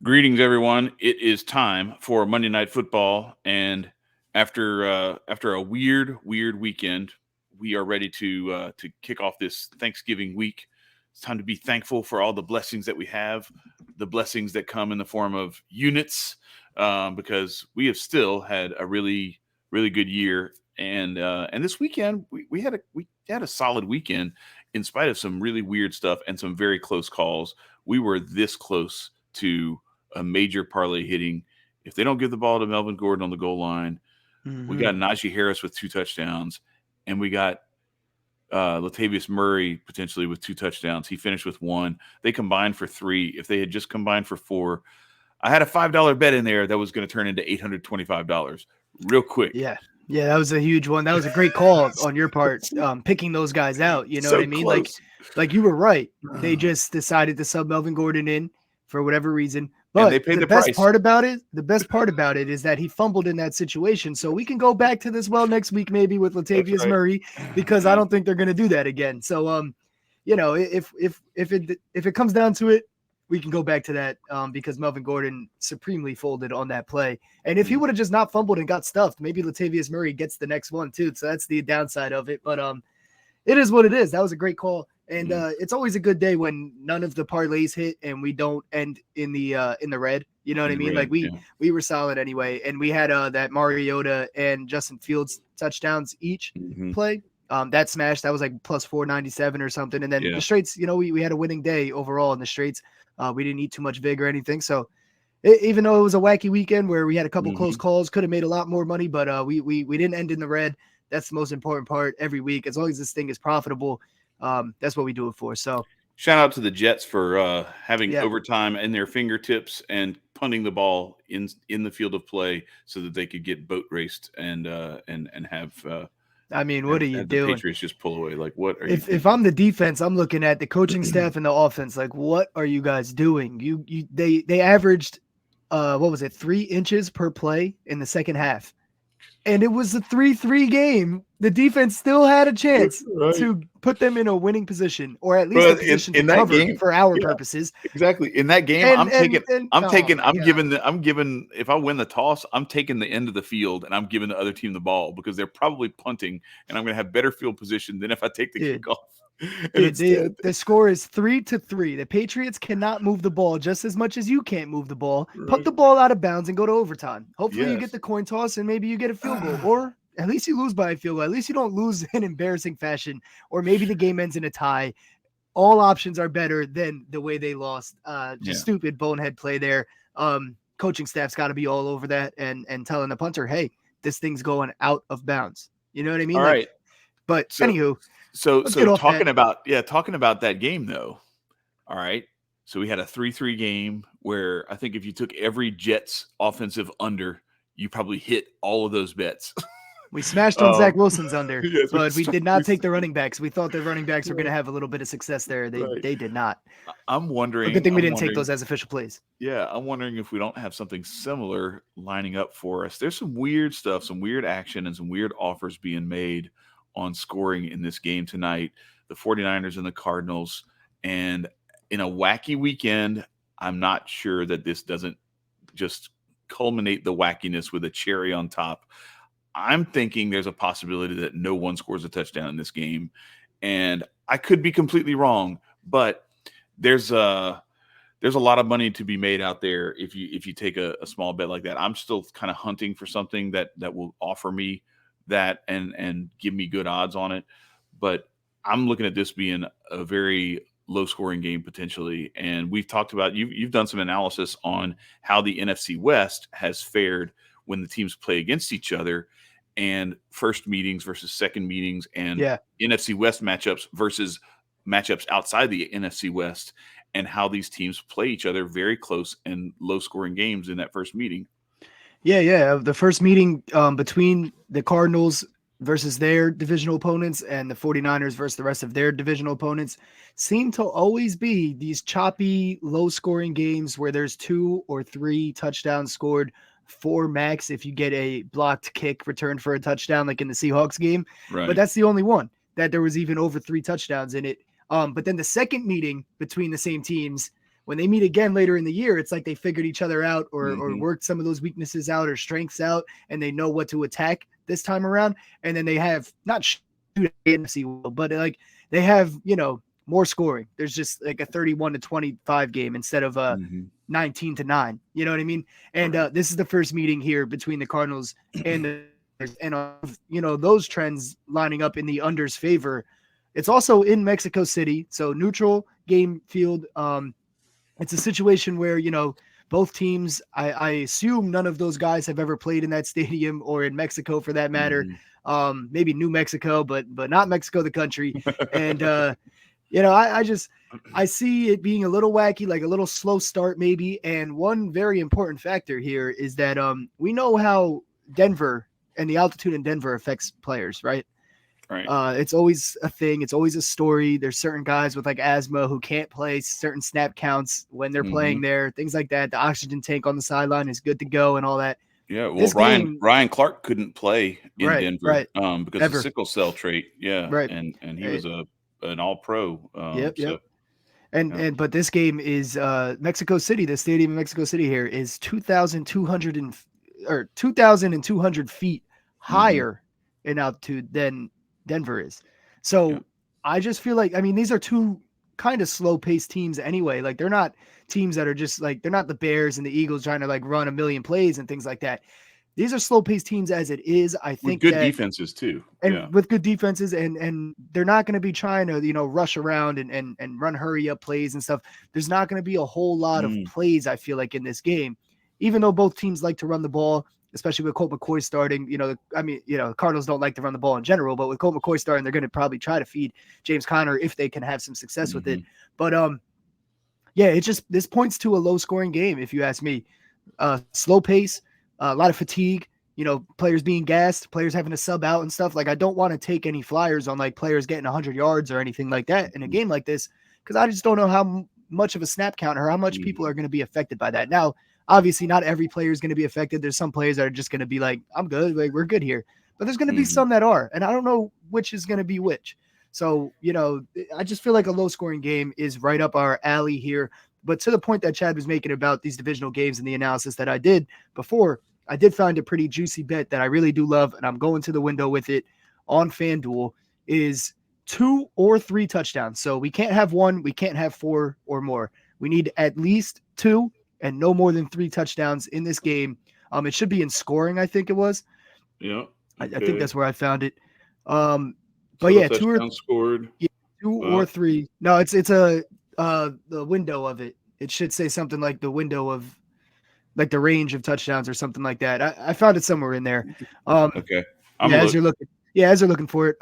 Greetings, everyone. It is time for Monday Night Football, and after a weird weekend, we are ready to kick off this Thanksgiving week. It's time to be thankful for all the blessings that we have, the blessings that come in the form of units, because we have still had a really good year, and this weekend we had a solid weekend in spite of some really weird stuff and some very close calls. We were this close to a major parlay hitting. If they don't give the ball to Melvin Gordon on the goal line, we got Najee Harris with 2 touchdowns, and we got Latavius Murray potentially with 2 touchdowns. He finished with 1. They combined for 3. If they had just combined for 4, I had a $5 bet in there that was going to turn into $825 real quick. Yeah. Yeah, that was a huge one. That was a great call on your part, picking those guys out. You know So what I mean? close. Like you were right. They just decided to sub Melvin Gordon in for whatever reason. And But they paid the the best price. part about it is that he fumbled in that situation. So we can go back to this next week maybe with Latavius right. Murray, because I don't think they're going to do that again. So if it comes down to it, we can go back to that because Melvin Gordon supremely folded on that play. And if he would have just not fumbled and got stuffed, maybe Latavius Murray gets the next one too. So that's the downside of it. But it is what it is. That was a great call. And it's always a good day when none of the parlays hit and we don't end in the red. You know what I mean? Red, Like we were solid anyway. And we had that Mariota and Justin Fields touchdowns each play. That smash, that was like plus 497 or something. And then the straights, we had a winning day overall in the straights. We didn't eat too much vig or anything. So even though it was a wacky weekend where we had a couple close calls, could have made a lot more money, but we didn't end in the red. That's the most important part every week. As long as this thing is profitable, that's what we do it for. So shout out to the Jets for having overtime in their fingertips and punting the ball in the field of play so that they could get boat raced and have I mean, what are you doing? The Patriots just pull away. Like, what are you? If I'm the defense, I'm looking at the coaching staff and the offense. Like, what are you guys doing? They averaged, 3 inches per play in the second half, and it was a 3-3 game. The defense still had a chance to put them in a winning position, or at least a position to cover game, for our purposes. Exactly. In that game, I'm giving. If I win the toss, I'm taking the end of the field and I'm giving the other team the ball because they're probably punting, and I'm going to have better field position than if I take the kickoff. The score is 3-3. The Patriots cannot move the ball just as much as you can't move the ball. Put the ball out of bounds and go to overtime. Hopefully you get the coin toss and maybe you get a field goal, or at least you lose by a field goal. At least you don't lose in embarrassing fashion, or maybe the game ends in a tie. All options are better than the way they lost. Stupid bonehead play there. Coaching staff's got to be all over that and telling the punter, hey, this thing's going out of bounds. You know what I mean? All right. But anywho. So talking about that game though. All right. So we had a 3-3 game where I think if you took every Jets offensive under, you probably hit all of those bets. We smashed on Zach Wilson's under, but we did not take the running backs. We thought the running backs were going to have a little bit of success there. They did not. I'm wondering. Good thing we didn't take those as official plays. Yeah, I'm wondering if we don't have something similar lining up for us. There's some weird stuff, some weird action, and some weird offers being made on scoring in this game tonight. The 49ers and the Cardinals. And in a wacky weekend, I'm not sure that this doesn't just culminate the wackiness with a cherry on top. I'm thinking there's a possibility that no one scores a touchdown in this game. And I could be completely wrong, but there's a lot of money to be made out there if you take a small bet like that. I'm still kind of hunting for something that will offer me that and give me good odds on it. But I'm looking at this being a very low scoring game potentially. And we've talked about, you've done some analysis on how the NFC West has fared when the teams play against each other, and first meetings versus second meetings, and NFC West matchups versus matchups outside the NFC West, and how these teams play each other very close and low scoring games in that first meeting. Yeah. The first meeting between the Cardinals versus their divisional opponents and the 49ers versus the rest of their divisional opponents seem to always be these choppy, low-scoring games where there's 2 or 3 touchdowns scored, 4 max if you get a blocked kick returned for a touchdown like in the Seahawks game. Right. But that's the only one that there was even over 3 touchdowns in it. But then the second meeting between the same teams when they meet again later in the year, it's like they figured each other out or Mm-hmm. worked some of those weaknesses out or strengths out, and they know what to attack this time around. And then they have not shoot NFC well, but like they have, more scoring. There's just like a 31-25 game instead of a Mm-hmm. 19-9. You know what I mean? And Right. this is the first meeting here between the Cardinals and the and those trends lining up in the under's favor. It's also in Mexico City, so neutral game field. It's a situation where both teams. I assume none of those guys have ever played in that stadium or in Mexico for that matter. Mm-hmm. Maybe New Mexico, but not Mexico the country. And I see it being a little wacky, like a little slow start maybe. And one very important factor here is that we know how Denver and the altitude in Denver affects players, right? Right. It's always a thing. It's always a story. There's certain guys with like asthma who can't play certain snap counts when they're Mm-hmm. playing there, things like that. The oxygen tank on the sideline is good to go and all that. Yeah, well, This Ryan game, Ryan Clark couldn't play in right, Denver, right, because of ever, sickle cell trait. Yeah, right. and he Eh, was an all pro. Yep, yep. So And yeah. but this game is Mexico City. The stadium in Mexico City here is 2,200 feet Mm-hmm. higher in altitude than Denver is. Yeah. So I just feel like, I mean, these are two kind of slow paced teams anyway. Like they're not teams that are just like, they're not the Bears and the Eagles trying to like run a million plays and things like that. These are slow paced teams as it is. I With think good that, defenses too. Yeah. and with good defenses, and they're not going to be trying to rush around and run hurry up plays and stuff. There's not going to be a whole lot of Mm. plays, I feel like, in this game, even though both teams like to run the ball, especially with Colt McCoy starting. The Cardinals don't like to run the ball in general, but with Colt McCoy starting, they're going to probably try to feed James Conner if they can have some success with it. Mm-hmm. But yeah, it just, this points to a low scoring game if you ask me. Slow pace, a lot of fatigue, players being gassed, players having to sub out and stuff. Like, I don't want to take any flyers on like players getting 100 yards or anything like that in a game like this, because I just don't know how much of a snap count or how much people Mm-hmm. are going to be affected by that. Now, obviously, not every player is going to be affected. There's some players that are just going to be like, I'm good, like, we're good here. But there's going to be Mm-hmm. some that are, and I don't know which is going to be which. So, I just feel like a low scoring game is right up our alley here. But to the point that Chad was making about these divisional games and the analysis that I did before, I did find a pretty juicy bet that I really do love, and I'm going to the window with it on FanDuel, is 2 or 3 touchdowns. So we can't have 1, we can't have 4 or more. We need at least 2 and no more than 3 touchdowns in this game. It should be in scoring, I think it was. Yeah. I think Okay. that's where I found it. But Total yeah, touchdown scored. yeah, 2 or Well, 3. No, it's a the window of it. It should say something like the window of, like, the range of touchdowns or something like that. I found it somewhere in there. Um, okay. I'm yeah, gonna as look. you're looking, as they're looking for it.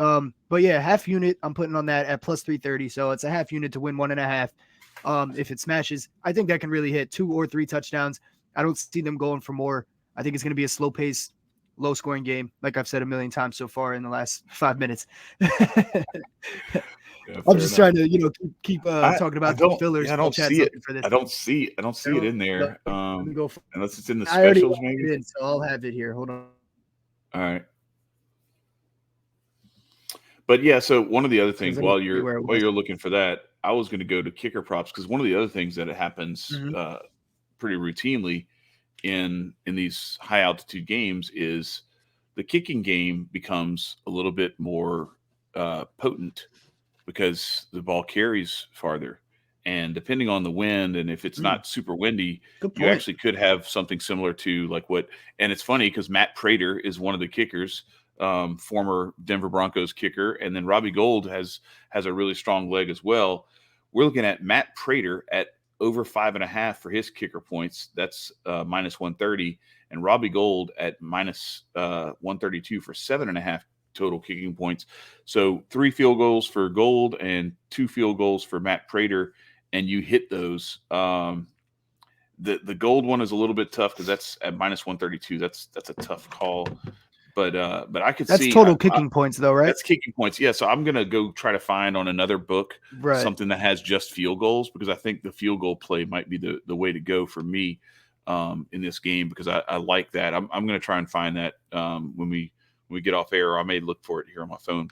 But yeah, half unit, I'm putting on that at plus 330. So it's a half unit to win 1.5. If it smashes, I think that can really hit 2 or 3 touchdowns. I don't see them going for more. I think it's going to be a slow pace, low scoring game, like I've said a million times so far in the last 5 minutes. Yeah, I'm fair just enough. trying to, keep talking I about the don't. fillers Yeah, I while don't Chad's see it. looking for this. I don't see it in there. Let me go. Unless it's in the I already specials, locked maybe. it in, so I'll have it here. Hold on. All right. But yeah, so one of the other Because things let me while see you're where it while was. you're looking for that, I was going to go to kicker props because one of the other things that happens Mhm. pretty routinely in these high altitude games is the kicking game becomes a little bit more potent because the ball carries farther. And depending on the wind, and if it's Mm, not super windy, good you point. actually could have something similar to like what. And it's funny because Matt Prater is one of the kickers, former Denver Broncos kicker, and then Robbie Gold has a really strong leg as well. We're looking at Matt Prater at over 5.5 for his kicker points. That's minus 130, and Robbie Gold at minus 132 for 7.5 total kicking points. So 3 field goals for Gold and 2 field goals for Matt Prater, and you hit those. The Gold one is a little bit tough because that's at minus 132. That's a tough call, but I could That's see total kicking points, though, right? that's kicking points. Yeah, so I'm gonna go try to find on another book Right. something that has just field goals because I think the field goal play might be the way to go for me in this game because I like that. I'm gonna try and find that when we get off air. Or I may look for it here on my phone,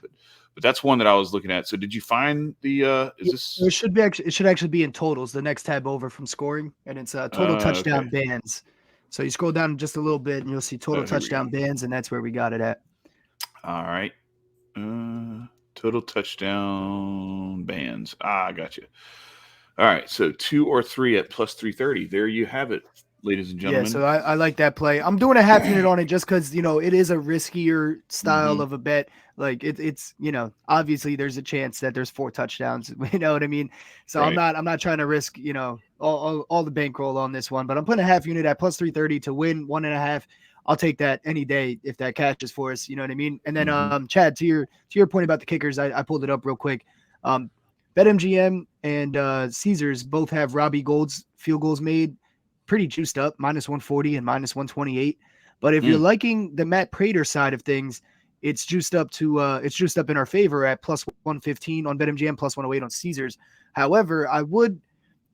But that's one that I was looking at. So did you find the? Is Yeah, this? it should actually be in totals, the next tab over from scoring, and it's total Okay. touchdown bands. So you scroll down just a little bit, and you'll see total Oh, here we go. touchdown bands, and that's where we got it at. All right. Total touchdown bands. I got you. All right. So 2 or 3 at plus 330. There you have it, ladies and Yeah, gentlemen. so I like that play. I'm doing a half unit on it just because it is a riskier style Mm-hmm. of a bet. Like it's obviously there's a chance that there's 4 touchdowns. You know what I mean? So Right. I'm not trying to risk all the bankroll on this one, but I'm putting a half unit at plus 330 to win 1.5. I'll take that any day if that catches for us. You know what I mean? And then Mm-hmm. Chad, to your point about the kickers, I pulled it up real quick. BetMGM and Caesars both have Robbie Gold's field goals made pretty juiced up, minus 140 and minus 128. But if you're liking the Matt Prater side of things, it's juiced up in our favor at plus 115 on BetMGM, plus 108 on Caesars. However, I would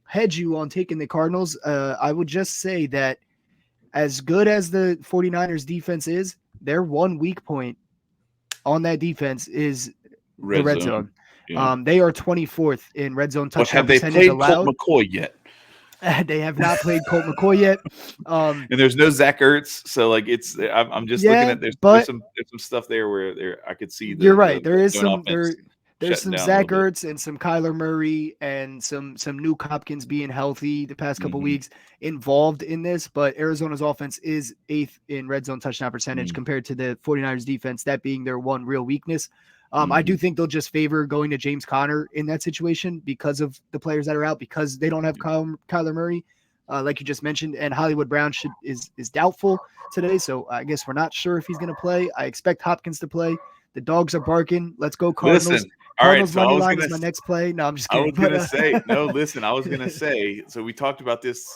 hedge you on taking the Cardinals. I would just say that as good as the 49ers defense is, their one weak point on that defense is the Red red zone. zone. Yeah. They are 24th in red zone But touchdown have they percentage played Colt allowed. McCoy yet? They have not played Colt McCoy yet. And there's no Zach Ertz, so like I'm just looking at there's some stuff there where I could see you're right. the There is zone some offense there's shutting some down a little Zach bit. Ertz and some Kyler Murray and some Nuke Hopkins being healthy the past couple weeks involved in this, but Arizona's offense is 8th in red zone touchdown percentage compared to the 49ers defense, that being their one real weakness. I do think they'll just favor going to James Conner in that situation because of the players that are out, because they don't have Kyler Murray, like you just mentioned, and Hollywood Brown is doubtful today, so I guess we're not sure if he's going to play. I expect Hopkins to play. The dogs are barking. Let's go Cardinals. Listen, all right. Cardinals So money line is my next play. No, I'm just I kidding. was gonna say no. Listen, I was gonna say. So we talked about this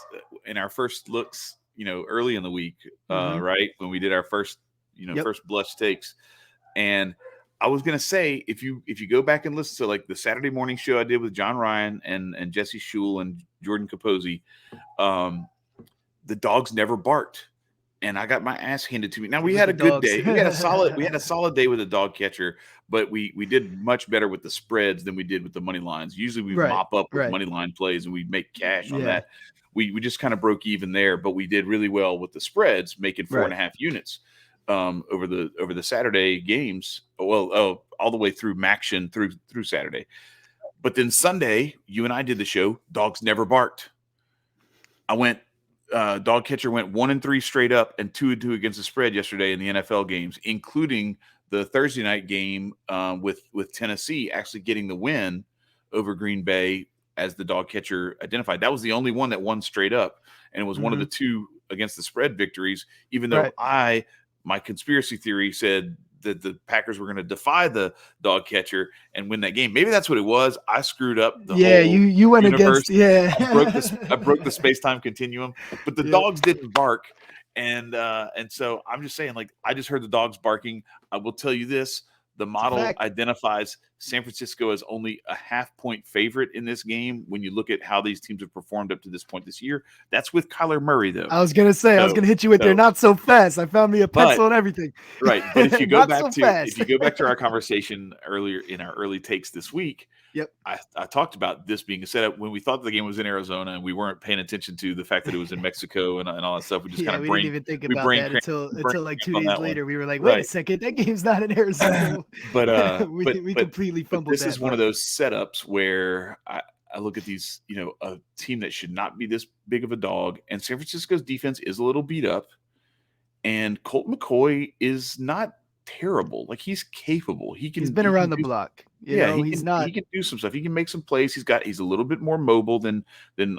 in our first looks, early in the week, right when we did our first, first blush takes, and I was gonna say if you go back and listen to like the Saturday morning show I did with John Ryan and Jesse Shule and Jordan Capozzi, the dogs never barked. And I got my ass handed to me. Now we had a good day. We had a solid day with a dog catcher, but we did much better with the spreads than we did with the money lines. Usually we mop up with money line plays and we make cash on that. We just kind of broke even there, but we did really well with the spreads, making 4.5 units over the Saturday games. Well, all the way through Maction through Saturday. But then Sunday, you and I did the show. Dogs never barked. I went. Dog catcher went 1-3 straight up and 2-2 against the spread yesterday in the NFL games, including the Thursday night game with Tennessee actually getting the win over Green Bay as the dog catcher identified. That was the only one that won straight up, and it was one of the 2 against the spread victories, even though my conspiracy theory said that the Packers were going to defy the dog catcher and win that game. Maybe that's what it was. I screwed up the whole you went universe. against I broke the space-time continuum, but the dogs didn't bark. And so I'm just saying, like, I just heard the dogs barking. I will tell you this. The model identifies San Francisco as only a half-point favorite in this game when you look at how these teams have performed up to this point this year. That's with Kyler Murray, though. I was going to say, I was going to hit you with they're not so fast. I found me a pencil and everything. Right. But if you go back to our conversation earlier in our early takes this week, I talked about this being a setup when we thought the game was in Arizona and we weren't paying attention to the fact that it was in Mexico and all that stuff. We just kind of didn't even think about that until like 2 days later. We were like, wait a second, that game's not in Arizona. but we completely fumbled. This is one of those setups where I look at these, a team that should not be this big of a dog, and San Francisco's defense is a little beat up, and Colt McCoy is not terrible. Like, he's capable. He's been around the block. He can do some stuff. He can make some plays. He's a little bit more mobile than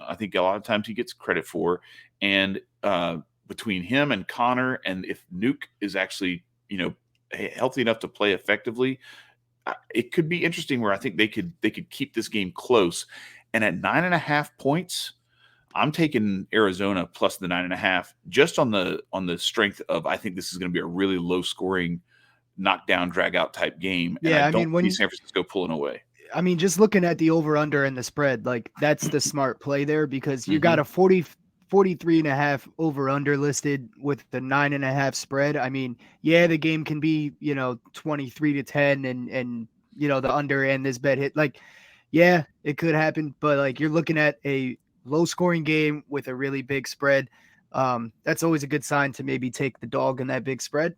I think a lot of times he gets credit for. And between him and Connor, and if Nuke is actually, healthy enough to play effectively, it could be interesting where I think they could keep this game close. And at 9.5 points, I'm taking Arizona plus the 9.5 just on the strength of, I think this is going to be a really low scoring, knockdown, drag out type game. And I don't see San Francisco pulling away. I mean, just looking at the over under and the spread, like, that's the smart play there, because you got a 43.5 over under listed with the 9.5 spread. I mean, the game can be, 23-10 and the under and this bet hit. Like, yeah, it could happen, but like you're looking at a low scoring game with a really big spread. That's always a good sign to maybe take the dog in that big spread.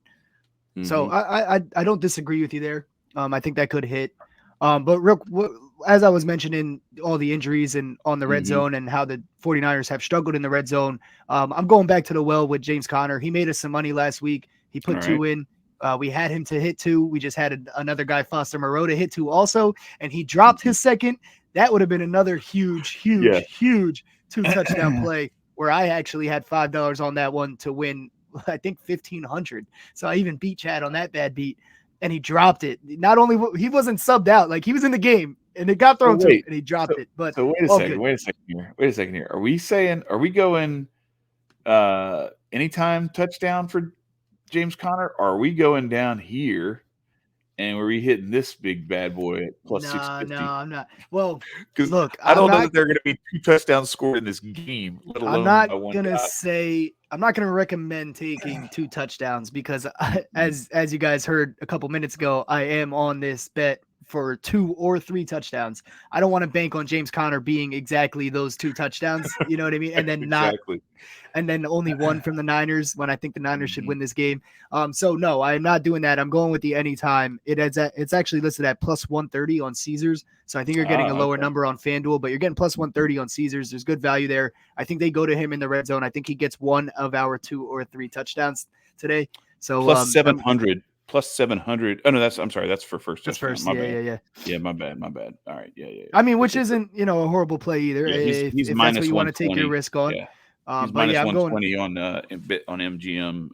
So I don't disagree with you there. I think that could hit. But as I was mentioning, all the injuries and on the red zone and how the 49ers have struggled in the red zone, I'm going back to the well with James Conner. He made us some money last week. He put two in. We had him to hit two. We just had another guy, Foster Moreau, to hit two also, and he dropped his second. That would have been another huge two touchdown play where I actually had $5 on that one to win, I think 1,500. So I even beat Chad on that bad beat, and he dropped it. Not only he wasn't subbed out, like he was in the game, and it got thrown to him, and he dropped it. But so wait a second here. Are we going anytime touchdown for James Conner? Or are we going down here? And we're hitting this big bad boy at plus 650. No, I'm not. Well, because look, I don't know that there are going to be 2 touchdowns scored in this game, let alone I'm not going to recommend taking 2 touchdowns because as you guys heard a couple minutes ago, I am on this bet for 2 or 3 touchdowns. I don't want to bank on James Conner being exactly those 2 touchdowns. You know what I mean? And then and then only one from the Niners when I think the Niners should win this game. So no, I'm not doing that. I'm going with the anytime. It's actually listed at plus 130 on Caesars. So I think you're getting a lower number on FanDuel, but you're getting plus 130 on Caesars. There's good value there. I think they go to him in the red zone. I think he gets one of our 2 or 3 touchdowns today. So plus 700. Plus 700. Oh no, I'm sorry. That's for first. That's first. Yeah. My bad. All right. Yeah. I mean, which isn't a horrible play either. Yeah, he's if minus that's what you want to take your risk on. Yeah. He's minus 120 on MGM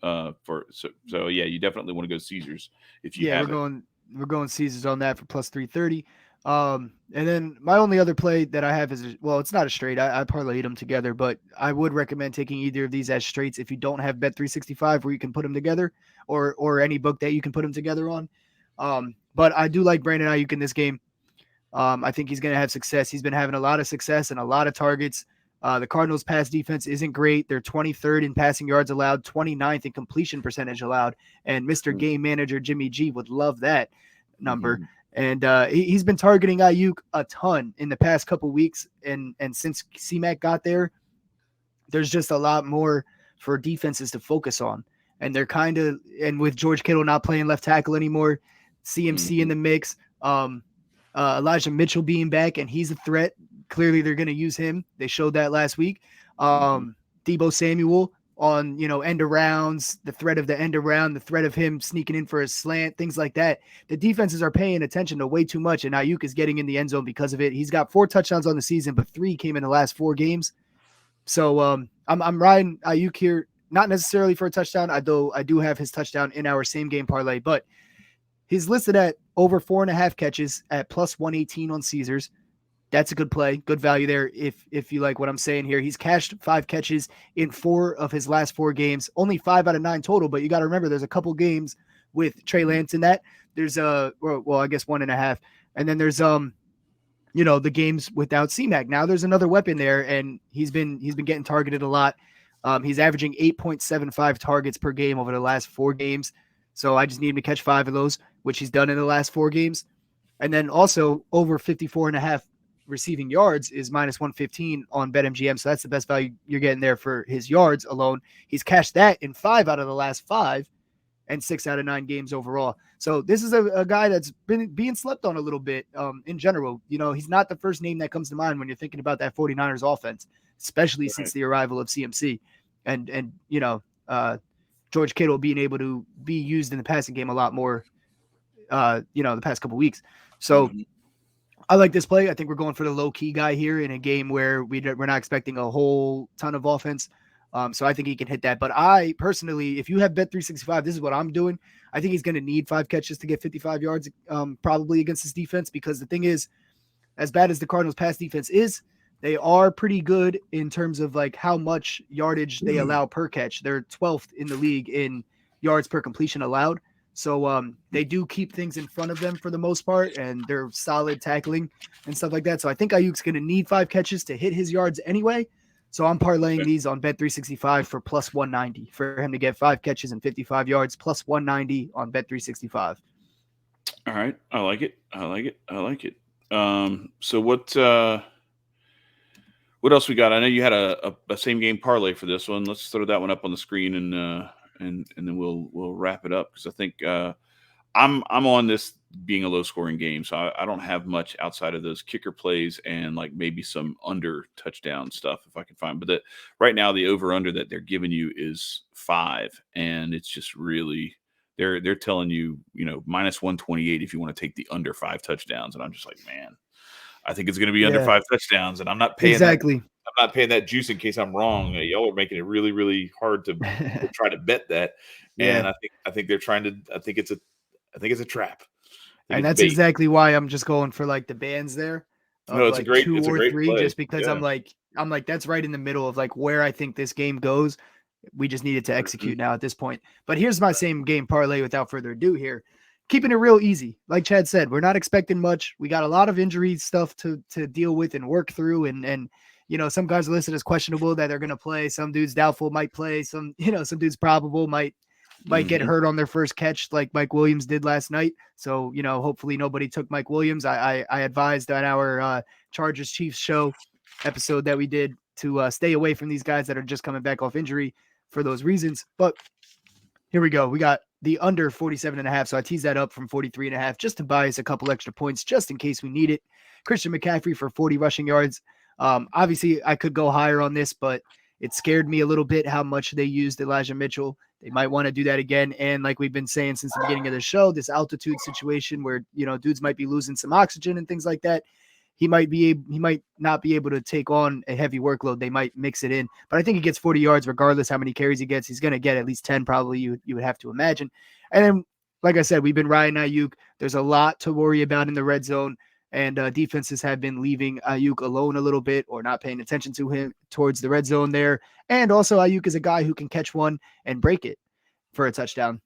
so yeah, you definitely want to go Caesars if you have we're going Caesars on that for plus 330. And then my only other play that I have is it's not a straight. I parlayed them together, but I would recommend taking either of these as straights if you don't have Bet365 where you can put them together, or any book that you can put them together on. But I do like Brandon Ayuk in this game. I think he's going to have success. He's been having a lot of success and a lot of targets. The Cardinals' pass defense isn't great. They're 23rd in passing yards allowed, 29th in completion percentage allowed. And Mr. Game Manager Jimmy G would love that number. And he's been targeting Ayuk a ton in the past couple weeks. And since C-Mac got there, there's just a lot more for defenses to focus on. And they're and with George Kittle not playing left tackle anymore, CMC in the mix, Elijah Mitchell being back, and he's a threat. Clearly, they're going to use him. They showed that last week. Deebo Samuel on, end arounds, the threat of the end around, the threat of him sneaking in for a slant, things like that. The defenses are paying attention to way too much, and Ayuk is getting in the end zone because of it. He's got 4 touchdowns on the season, but 3 came in the last 4 games. So I'm riding Ayuk here, not necessarily for a touchdown. I do have his touchdown in our same game parlay, but he's listed at over 4.5 catches at plus 118 on Caesars. That's a good play, good value there. If you like what I'm saying here, he's cashed 5 catches in 4 of his last 4 games, only 5 out of 9 total. But you got to remember, there's a couple games with Trey Lance in that. There's I guess 1.5, and then there's the games without C-Mac. Now there's another weapon there, and he's been getting targeted a lot. He's averaging 8.75 targets per game over the last 4 games. So I just need him to catch 5 of those, which he's done in the last 4 games, and then also over 54.5. receiving yards is minus 115 on BetMGM. So that's the best value you're getting there for his yards alone. He's cashed that in 5 out of the last 5 and 6 out of 9 games overall. So this is a guy that's been being slept on a little bit in general. He's not the first name that comes to mind when you're thinking about that 49ers offense, especially since the arrival of CMC and George Kittle being able to be used in the passing game a lot more, the past couple weeks. So I like this play. I think we're going for the low-key guy here in a game where we're not expecting a whole ton of offense. So I think he can hit that. But I personally, if you have Bet365, this is what I'm doing. I think he's going to need 5 catches to get 55 yards probably against this defense, because the thing is, as bad as the Cardinals pass defense is, they are pretty good in terms of like how much yardage they allow per catch. They're 12th in the league in yards per completion allowed. So they do keep things in front of them for the most part, and they're solid tackling and stuff like that. So I think Ayuk's going to need 5 catches to hit his yards anyway. So I'm parlaying these on Bet365 for plus 190 for him to get 5 catches and 55 yards, plus 190 on Bet365. All right. I like it. I like it. I like it. So what else we got? I know you had a same game parlay for this one. Let's throw that one up on the screen and then we'll wrap it up because I think I'm on this being a low scoring game, so I don't have much outside of those kicker plays and like maybe some under touchdown stuff if I can find. But right now the over under that they're giving you is 5, and it's just really they're telling you minus 128 if you want to take the under 5 touchdowns, and I'm just like, man, I think it's going to be under Yeah, 5 touchdowns, and I'm not paying that. exactly. I'm not paying that juice in case I'm wrong. Y'all are making it really, really hard to try to bet that, Yeah. and I think they're trying to. I think it's a trap. I think And it's that's bait. exactly why I'm just going for like the bands there No, of like two it's a or great three, play. just because Yeah. I'm like that's right in the middle of like where I think this game goes. We just needed to Mhm. execute now at this point. But here's my same game parlay without further ado here. Keeping it real easy. Like Chad said, we're not expecting much. We got a lot of injury stuff to deal with and work through. And some guys are listed as questionable that they're gonna play. Some dudes doubtful might play. Some dudes probable might get Mhm. hurt on their first catch like Mike Williams did last night. So, hopefully nobody took Mike Williams. I advised on our Chargers Chiefs show episode that we did to stay away from these guys that are just coming back off injury for those reasons. But here we go. We got the under 47.5. So I teased that up from 43.5 just to buy us a couple extra points just in case we need it. Christian McCaffrey for 40 rushing yards. Obviously, I could go higher on this, but it scared me a little bit how much they used Elijah Mitchell. They might want to do that again. And like we've been saying since the beginning of the show, this altitude situation where, dudes might be losing some oxygen and things like that. He might not be able to take on a heavy workload. They might mix it in, but I think he gets 40 yards regardless how many carries he gets. He's going to get at least 10, probably. You would have to imagine. And then, like I said, we've been riding Ayuk. There's a lot to worry about in the red zone, and defenses have been leaving Ayuk alone a little bit or not paying attention to him towards the red zone there. And also, Ayuk is a guy who can catch one and break it for a touchdown.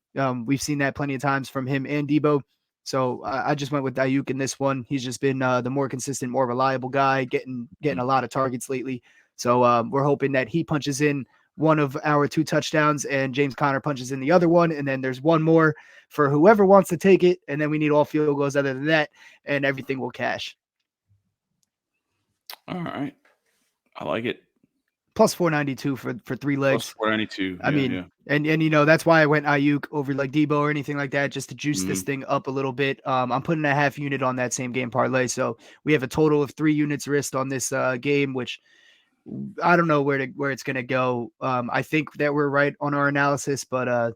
We've seen that plenty of times from him and Debo. So I just went with Ayuk in this one. He's just been the more consistent, more reliable guy, getting a lot of targets lately. So we're hoping that he punches in one of our 2 touchdowns and James Conner punches in the other one. And then there's one more for whoever wants to take it. And then we need all field goals other than that, and everything will cash. All right. I like it. Plus 492 for 3 Plus legs. 492. I Yeah, mean, yeah. and that's why I went Ayuk over like Debo or anything like that, just to juice this Mhm. thing up a little bit. I'm putting a half unit on that same game parlay, so we have a total of 3 units risked on this game, which I don't know where it's gonna go. I think that we're right on our analysis, but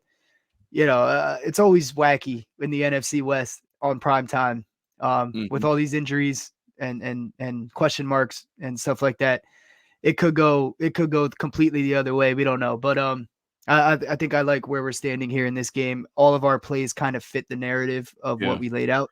it's always wacky in the NFC West on prime time, with Mhm. all these injuries and question marks and stuff like that. It could go completely the other way. We don't know, but I think I like where we're standing here in this game. All of our plays kind of fit the narrative of what Yeah. we laid out.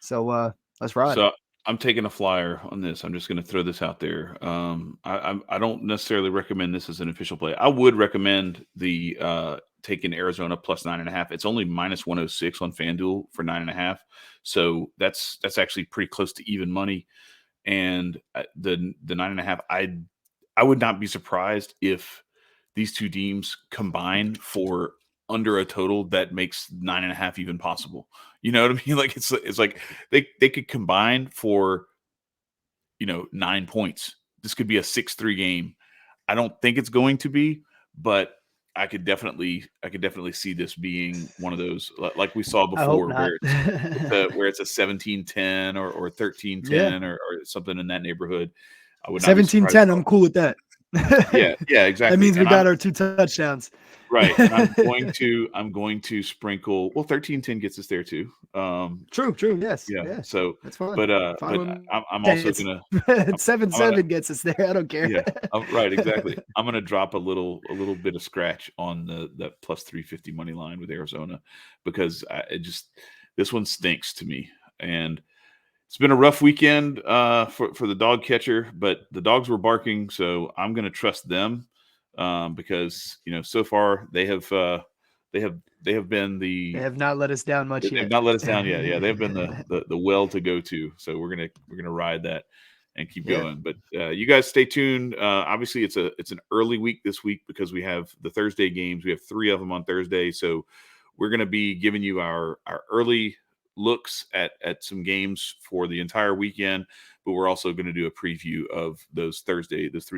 So let's ride. So I'm taking a flyer on this. I'm just going to throw this out there. I don't necessarily recommend this as an official play. I would recommend the taking Arizona plus 9.5. It's only minus 106 on FanDuel for 9.5. So that's actually pretty close to even money. And the 9.5, I would not be surprised if these two teams combine for under a total that makes 9.5 even possible. You know what I mean? Like it's like they could combine for 9 points. This could be a 6-3 game. I don't think it's going to be, but I could definitely see this being one of those like we saw I hope before not. where it's a 17-10 or Yeah, 13-10 or something in that neighborhood. I would not be surprised 17-10. at all. I'm cool with that. Yeah, yeah, That exactly. means we And I'm got our 2 touchdowns. right, and I'm going to sprinkle. Well, 13-10 gets us there too. True. Yes. Yeah. Yeah. So, That's fine. but Fine with I'm that. also It's gonna I'm, 7-7 gets us there. I don't care. yeah, right, exactly. I'm gonna drop a little bit of scratch on that plus 350 money line with Arizona because this one stinks to me, and it's been a rough weekend for the dog catcher, but the dogs were barking, so I'm gonna trust them because so far they have been They have not let us down much they've yet. not let us down yet. Yeah, they've been the well to go to. So we're gonna ride that and keep Yeah. going. But you guys stay tuned. Obviously, it's an early week this week because we have the Thursday games. We have 3 of them on Thursday. So we're gonna be giving you our early looks at some games for the entire weekend, but we're also going to do a preview of those 3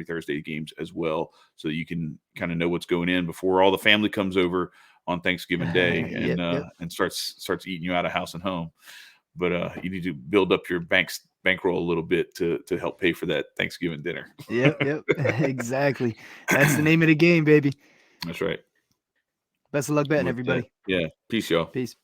Thursday games as well, so that you can kind of know what's going in before all the family comes over on Thanksgiving Day and Yep. and starts eating you out of house and home. But you need to build up your bankroll a little bit to help pay for that Thanksgiving dinner. Yep. Exactly. That's the name of the game, baby. That's right. Best of luck betting, But everybody. yeah, peace, y'all. Peace.